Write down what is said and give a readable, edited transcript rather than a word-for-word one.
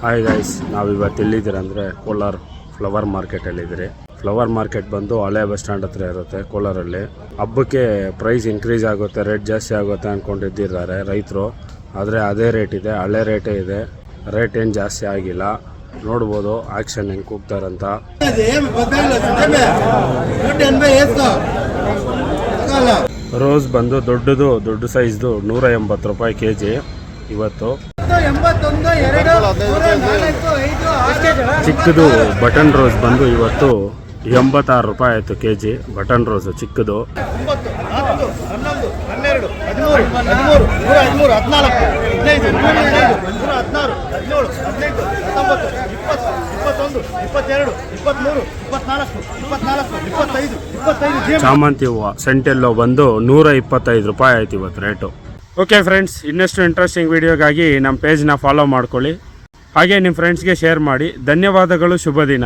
Hi guys, ನಾವಿವತ್ತು ಎಲ್ಲಿದ್ದೀರ ಅಂದರೆ Kolar flower ಮಾರ್ಕೆಟಲ್ಲಿದ್ದೀರಿ. Flower market ಬಂದು ಹಳೆ ಬಸ್ ಸ್ಟ್ಯಾಂಡ್ ಹತ್ರ ಇರುತ್ತೆ ಕೋಲಾರಲ್ಲಿ. ಹಬ್ಬಕ್ಕೆ ಪ್ರೈಸ್ ಇನ್ಕ್ರೀಸ್ ಆಗುತ್ತೆ, ರೇಟ್ ಜಾಸ್ತಿ ಆಗುತ್ತೆ ಅಂದ್ಕೊಂಡಿದ್ದಾರೆ ರೈತರು. ಆದರೆ ಅದೇ ರೇಟ್ ಇದೆ, ಹಳೆ ರೇಟೇ ಇದೆ, ರೇಟ್ ಏನು ಜಾಸ್ತಿ ಆಗಿಲ್ಲ. ನೋಡ್ಬೋದು ಆಕ್ಷನ್ ಹೆಂಗೆ ಕೂಗ್ತಾರಂತ. ರೋಸ್ ಬಂದು ದೊಡ್ಡ ಸೈಜ್ದು 180 ರೂಪಾಯಿ kg ಇವತ್ತು. ಚಿಕ್ಕದು ಬಟನ್ ರೋಸ್ ಬಂದು ಇವತ್ತು 86 ರೂಪಾಯಿ ಆಯಿತು kg. ಬಟನ್ ರೋಸು ಚಿಕ್ಕದು. ಚಾಮಂತಿ ಹೂವು ಸೆಂಟೆಲ್ಲೋ ಬಂದು 125 ರೂಪಾಯಿ ಆಯ್ತು ಇವತ್ತು ರೇಟು. ಓಕೆ ಫ್ರೆಂಡ್ಸ್, ಇನ್ನಷ್ಟು ಇಂಟ್ರೆಸ್ಟಿಂಗ್ ವಿಡಿಯೋಗಾಗಿ ನಮ್ಮ ಪೇಜ್ನ ಫಾಲೋ ಮಾಡ್ಕೊಳ್ಳಿ, ಹಾಗೆ ನಿಮ್ಮ ಫ್ರೆಂಡ್ಸ್ಗೆ ಶೇರ್ ಮಾಡಿ. ಧನ್ಯವಾದಗಳು, ಶುಭ ದಿನ.